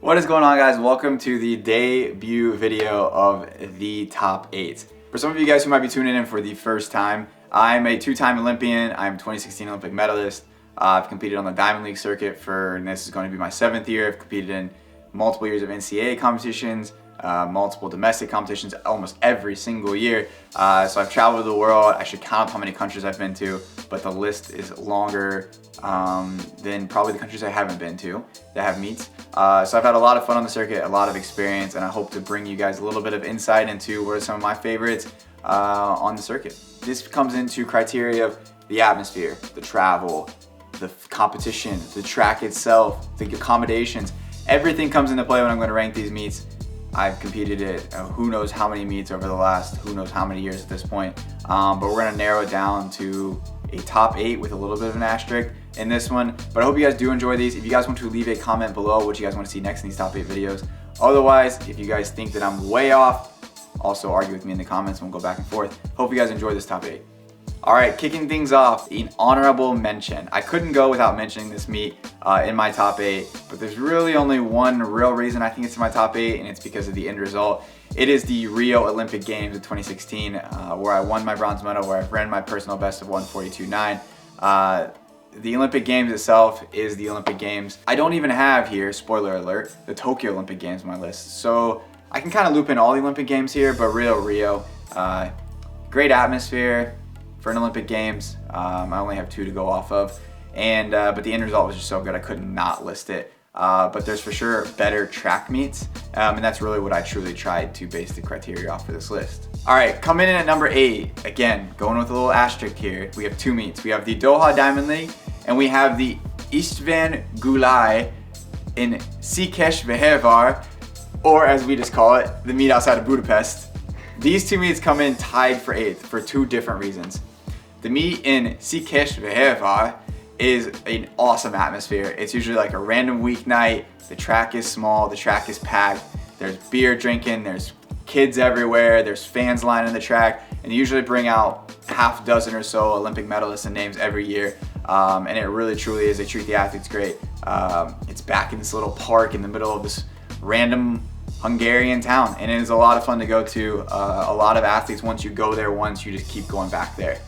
What is going on, guys? Welcome to the debut video of the top 8. For some of you guys who might be tuning in for the first time, I'm a two-time Olympian. I'm a 2016 Olympic medalist. I've competed on the Diamond League circuit and this is going to be my 7th year. I've competed in multiple years of NCAA competitions, multiple domestic competitions almost every single year. So I've traveled the world. I should count up how many countries I've been to, but the list is longer than probably the countries I haven't been to that have meets. So I've had a lot of fun on the circuit, a lot of experience, and I hope to bring you guys a little bit of insight into what are some of my favorites on the circuit. This comes into criteria of the atmosphere, the travel, the competition, the track itself, the accommodations. Everything comes into play when I'm going to rank these meets. I've competed at who knows how many meets over the last who knows how many years at this point, but we're going to narrow it down to a top 8 with a little bit of an asterisk in this one. But I hope you guys do enjoy these. If you guys want to leave a comment below what you guys want to see next in these top 8 videos. Otherwise, if you guys think that I'm way off, also argue with me in the comments and we'll go back and forth. Hope you guys enjoy this top 8. All right, kicking things off, an honorable mention. I couldn't go without mentioning this meet in my top 8, but there's really only one real reason I think it's in my top 8, and it's because of the end result. It is the Rio Olympic Games of 2016, where I won my bronze medal, where I ran my personal best of 1:42.9. The Olympic Games itself is the Olympic Games. I don't even have here, spoiler alert, the Tokyo Olympic Games on my list. So I can kind of loop in all the Olympic Games here, but Rio, great atmosphere for an Olympic Games. I only have 2 to go off of, but the end result was just so good I could not list it. But there's for sure better track meets, and that's really what I truly tried to base the criteria off for this list. All right, coming in at number 8, again, going with a little asterisk here, we have 2 meets. We have the Doha Diamond League, and we have the Istvan Gulai in Székesfehérvár, or as we just call it, the meet outside of Budapest. These 2 meets come in tied for 8th for 2 different reasons. The meet in Székesfehérvár is an awesome atmosphere. It's usually like a random weeknight. The track is small, the track is packed. There's beer drinking, there's kids everywhere, there's fans lining the track, and they usually bring out half a dozen or so Olympic medalists and names every year. And it really truly is. They treat the athletes great. It's back in this little park in the middle of this random Hungarian town, and it is a lot of fun to go to. A lot of athletes, once you go there once, you just keep going back there.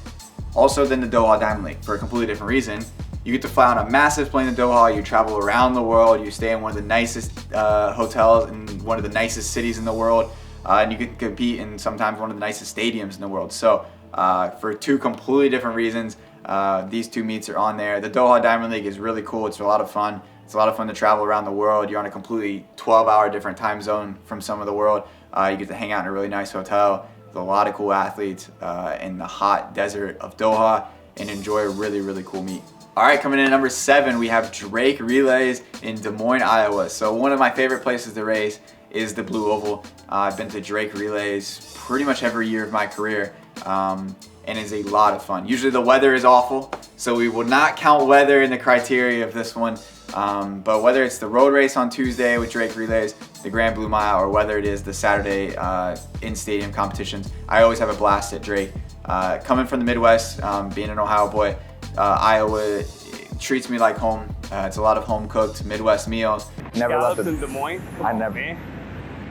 Also, then the Doha Diamond League, for a completely different reason. You get to fly on a massive plane to Doha, you travel around the world, you stay in one of the nicest hotels in one of the nicest cities in the world, and you get to compete in sometimes one of the nicest stadiums in the world. So for 2 completely different reasons, these 2 meets are on there. The Doha Diamond League is really cool. It's a lot of fun. It's a lot of fun to travel around the world. You're on a completely 12-hour different time zone from some of the world. You get to hang out in a really nice hotel with a lot of cool athletes in the hot desert of Doha and enjoy a really, really cool meet. All right, coming in at number 7, we have Drake Relays in Des Moines, Iowa. So one of my favorite places to race is the Blue Oval. I've been to Drake Relays pretty much every year of my career, and it's a lot of fun. Usually the weather is awful, so we will not count weather in the criteria of this one. But whether it's the road race on Tuesday with Drake Relays, the Grand Blue Mile, or whether it is the Saturday in-stadium competitions, I always have a blast at Drake. Coming from the Midwest, being an Ohio boy, Iowa treats me like home. It's a lot of home-cooked Midwest meals. Never left in Des Moines? Come on, never. Man.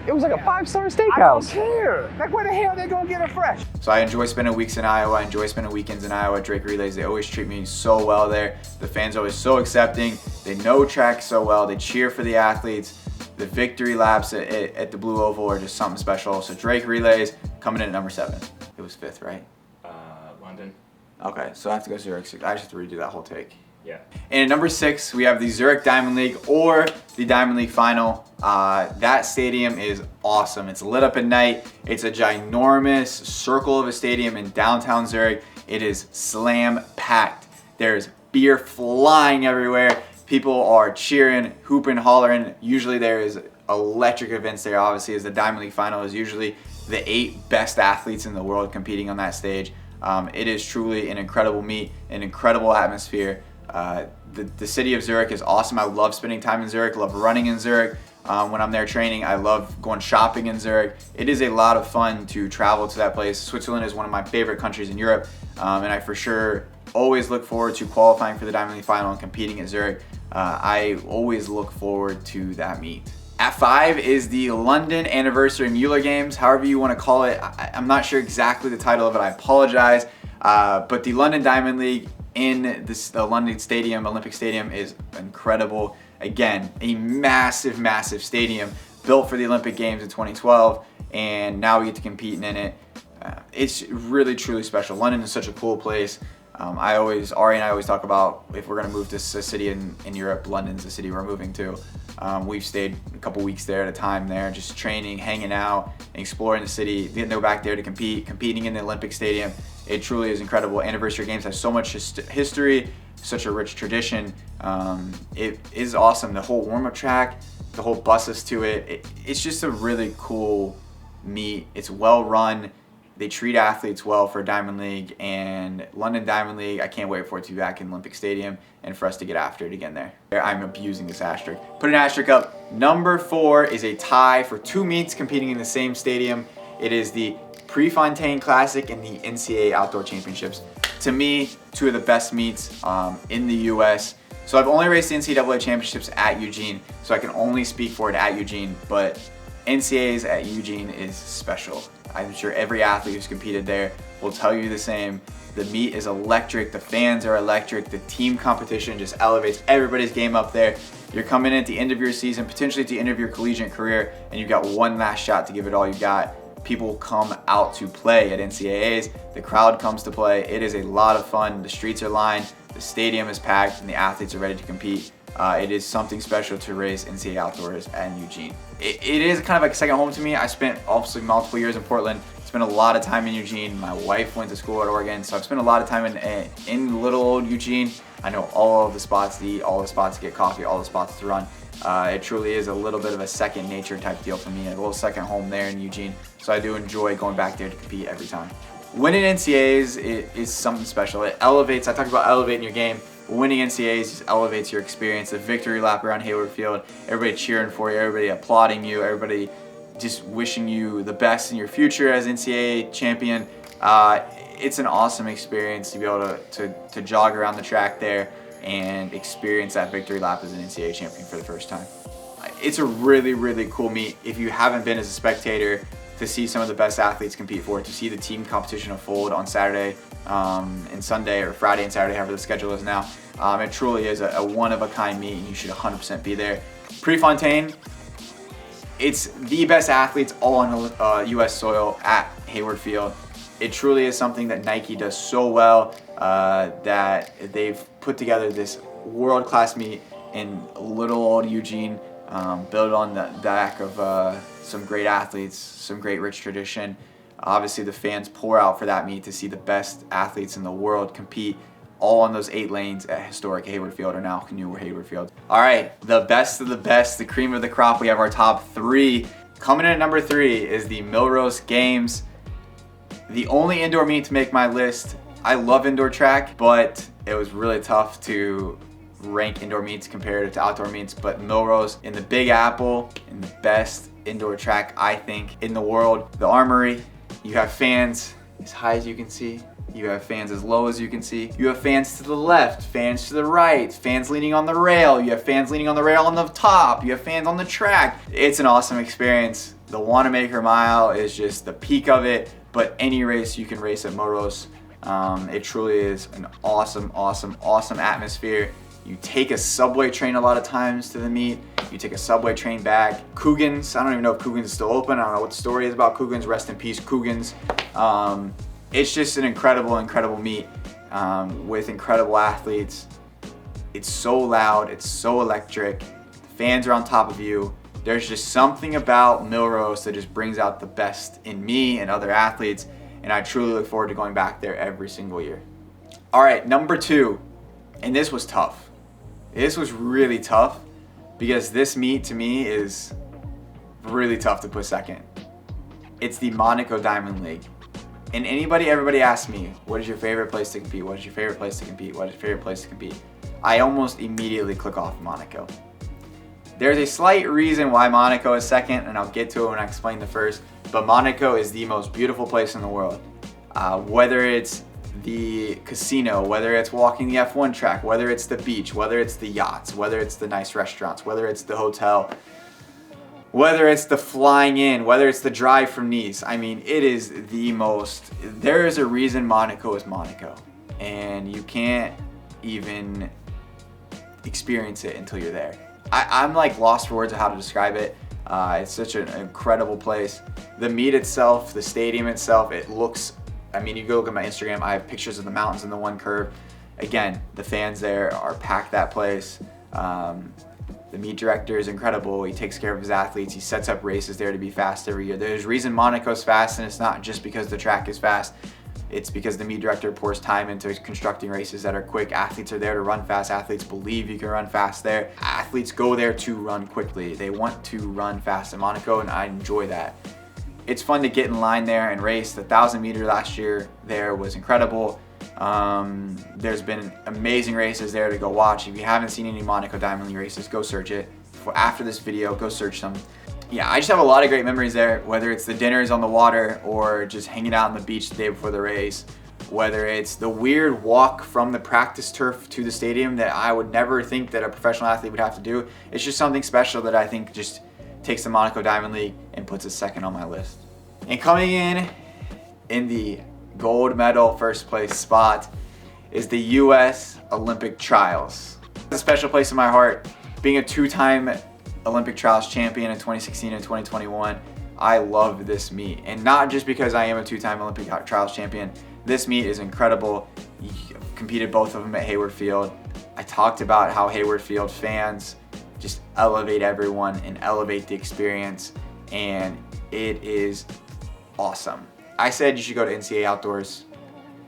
It was like a 5-star steakhouse. I don't care. Like, where the hell are they gonna get it fresh? So I enjoy spending weeks in Iowa. I enjoy spending weekends in Iowa at Drake Relays. They always treat me so well there. The fans are always so accepting. They know track so well. They cheer for the athletes. The victory laps at the Blue Oval are just something special. So Drake Relays coming in at number 7. It was 5th, right? London. Okay, so I have to go Zurich. I just have to redo that whole take. Yeah. And at number 6, we have the Zurich Diamond League, or the Diamond League Final. That stadium is awesome. It's lit up at night. It's a ginormous circle of a stadium in downtown Zurich. It is slam packed. There's beer flying everywhere. People are cheering, hooping, hollering. Usually there is electric events there, obviously, as the Diamond League Final is usually the 8 best athletes in the world competing on that stage. It is truly an incredible meet, an incredible atmosphere. The city of Zurich is awesome. I love spending time in Zurich, love running in Zurich. When I'm there training, I love going shopping in Zurich. It is a lot of fun to travel to that place. Switzerland is one of my favorite countries in Europe, and I for sure always look forward to qualifying for the Diamond League Final and competing at Zurich. I always look forward to that meet. At 5 is the London Anniversary Mueller Games, however you want to call it. I'm not sure exactly the title of it, I apologize. But the London Diamond League in the London Stadium, Olympic Stadium, is incredible. Again, a massive, massive stadium built for the Olympic Games in 2012, and now we get to compete in it. It's really, truly special. London is such a cool place. Ari and I always talk about if we're gonna move to a city in Europe, London's the city we're moving to. We've stayed a couple weeks there at a time there, just training, hanging out, exploring the city, then go back there to competing in the Olympic Stadium. It truly is incredible. Anniversary Games has so much history, such a rich tradition. It is awesome. The whole warm-up track, the whole buses to it, it's just a really cool meet. It's well run. They treat athletes well for Diamond League, and London Diamond League, I can't wait for it to be back in Olympic Stadium and for us to get after it again there. I'm abusing this asterisk. Put an asterisk up. Number 4 is a tie for 2 meets competing in the same stadium. It is the Prefontaine Classic and the NCAA Outdoor Championships. To me, 2 of the best meets in the US. So I've only raced the NCAA Championships at Eugene, so I can only speak for it at Eugene, but NCAAs at Eugene is special. I'm sure every athlete who's competed there will tell you the same. The meet is electric, the fans are electric, the team competition just elevates everybody's game up there. You're coming in at the end of your season, potentially at the end of your collegiate career, and you've got one last shot to give it all you got. People come out to play at NCAAs, the crowd comes to play. It is a lot of fun. The streets are lined, the stadium is packed, and the athletes are ready to compete. It is something special to race NCAA Outdoors at Eugene. It is kind of like a second home to me. I spent obviously multiple years in Portland, spent a lot of time in Eugene. My wife went to school at Oregon, so I've spent a lot of time in little old Eugene. I know all of the spots to eat, all the spots to get coffee, all the spots to run. It truly is a little bit of a second nature type deal for me, a little second home there in Eugene. So I do enjoy going back there to compete every time. Winning NCAAs is something special. It elevates, I talked about elevating your game. Winning NCAAs just elevates your experience. The victory lap around Hayward Field, everybody cheering for you, everybody applauding you, everybody just wishing you the best in your future as NCAA champion. It's an awesome experience to be able to jog around the track there and experience that victory lap as an NCAA champion for the first time. It's a really, really cool meet. If you haven't been as a spectator, to see some of the best athletes compete for it, to see the team competition unfold on Saturday and Sunday, or Friday and Saturday, however the schedule is now. It truly is a one-of-a-kind meet, and you should 100% be there. Prefontaine, it's the best athletes all on US soil at Hayward Field. It truly is something that Nike does so well, that they've put together this world-class meet in little old Eugene, built on the back of some great athletes, some great rich tradition. Obviously the fans pour out for that meet to see the best athletes in the world compete all on those 8 lanes at historic Hayward Field, or now new Hayward Field. All right, the best of the best, the cream of the crop. We have our top 3. Coming in at number 3 is the Millrose Games. The only indoor meet to make my list. I love indoor track, but it was really tough to rank indoor meets compared to outdoor meets. But Millrose in the Big Apple, in the best indoor track, I think, in the world. The Armory, you have fans as high as you can see. You have fans as low as you can see. You have fans to the left, fans to the right, fans leaning on the rail. You have fans leaning on the rail on the top. You have fans on the track. It's an awesome experience. The Wanamaker Mile is just the peak of it, but any race you can race at Millrose. It truly is an awesome, awesome, awesome atmosphere. You take a subway train a lot of times to the meet. You take a subway train back. Coogan's, I don't even know if Coogan's is still open. I don't know what the story is about Coogan's. Rest in peace, Coogan's. It's just an incredible, incredible meet with incredible athletes. It's so loud. It's so electric. The fans are on top of you. There's just something about Millrose that just brings out the best in me and other athletes, and I truly look forward to going back there every single year. All right, number 2, and this was tough. This was really tough because this meet to me is really tough to put second. It's the Monaco Diamond League. And everybody asks me, what is your favorite place to compete? What is your favorite place to compete? What is your favorite place to compete? I almost immediately click off Monaco. There's a slight reason why Monaco is second, and I'll get to it when I explain the first, but Monaco is the most beautiful place in the world. Whether it's the casino, whether it's walking the F1 track, whether it's the beach, whether it's the yachts, whether it's the nice restaurants, whether it's the hotel, Whether it's the flying in, whether it's the drive from Nice, I mean, it is the most, there is a reason Monaco is Monaco. And you can't even experience it until you're there. I'm like lost for words of how to describe it. It's such an incredible place. The meet itself, the stadium itself, it looks, I mean, you go look at my Instagram, I have pictures of the mountains in the one curve. Again, the fans there are packed that place. The meet director is incredible. He takes care of his athletes. He sets up races there to be fast every year. There's a reason Monaco's fast, and it's not just because the track is fast. It's because the meet director pours time into constructing races that are quick. Athletes are there to run fast. Athletes believe you can run fast there. Athletes go there to run quickly. They want to run fast in Monaco, and I enjoy that. It's fun to get in line there and race. The 1,000 meter last year there was incredible. There's been amazing races there to go watch. If you haven't seen any Monaco Diamond League races, go search it. After this video, go search them. Yeah, I just have a lot of great memories there, whether it's the dinners on the water or just hanging out on the beach the day before the race, whether it's the weird walk from the practice turf to the stadium that I would never think that a professional athlete would have to do. It's just something special that I think just takes the Monaco Diamond League and puts it second on my list. And coming in the gold medal first place spot is the US Olympic Trials. It's a special place in my heart. Being a two-time Olympic Trials champion in 2016 and 2021, I love this meet. And not just because I am a two-time Olympic Trials champion. This meet is incredible. Competed both of them at Hayward Field. I talked about how Hayward Field fans just elevate everyone and elevate the experience, and it is awesome. I said you should go to NCAA Outdoors.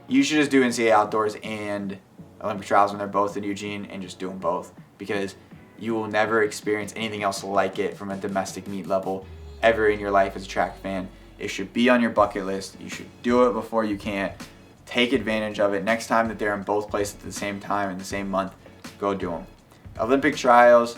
You should just do NCAA Outdoors and Olympic Trials when they're both in Eugene, and just do them both, because you will never experience anything else like it from a domestic meet level ever in your life as a track fan. It should be on your bucket list. You should do it before you can't. Take advantage of it. Next time that they're in both places at the same time in the same month, go do them. Olympic Trials,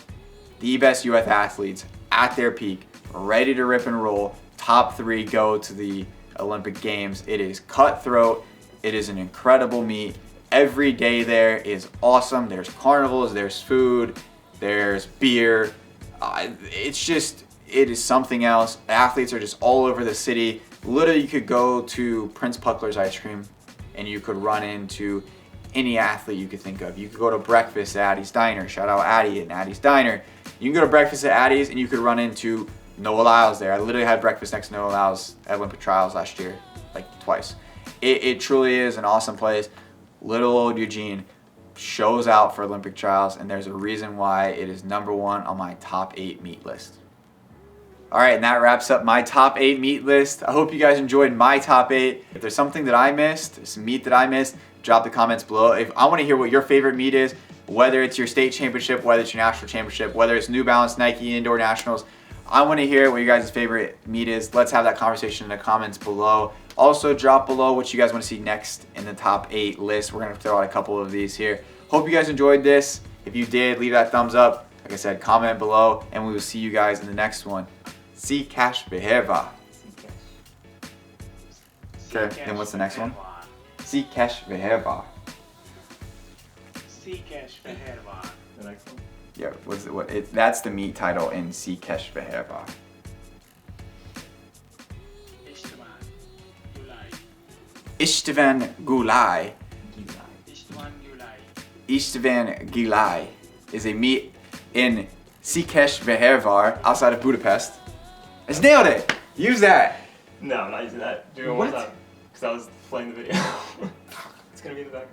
the best US athletes at their peak, ready to rip and roll. Top 3 go to the Olympic Games. It is cutthroat. It is an incredible meet. Every day there is awesome. There's carnivals, there's food, there's beer. It is something else. Athletes are just all over the city. Literally, you could go to Prince Puckler's ice cream and you could run into any athlete you could think of. You could go to breakfast at Addie's Diner. Shout out Addie and Addie's Diner. You can go to breakfast at Addie's and you could run into Noah Lyles there. I literally had breakfast next to Noah Lyles at Olympic Trials last year, like twice. It truly is an awesome place. Little old Eugene shows out for Olympic Trials, and there's a reason why it is #1 on my top 8 meet list. All right, and that wraps up my top 8 meet list. I hope you guys enjoyed my top 8. If there's something that I missed, some meet that I missed, drop the comments below. If I want to hear what your favorite meet is, whether it's your state championship, whether it's your national championship, whether it's New Balance, Nike, Indoor Nationals, I want to hear what your guys' favorite meet is. Let's have that conversation in the comments below. Also, drop below what you guys want to see next in the top 8 list. We're going to throw out a couple of these here. Hope you guys enjoyed this. If you did, leave that thumbs up. Like I said, comment below, and we will see you guys in the next one. See cash beheva. Okay, then what's the next one? See cash beheva. See cash beheva. The next one? Yeah, that's the meet title in See cash beheva. Istvan Gulai. Istvan Gulai is a meet in Székesfehérvár outside of Budapest. I just nailed it! Use that! No, I'm not using that. Do it one more time. Because I was playing the video. It's going to be in the background.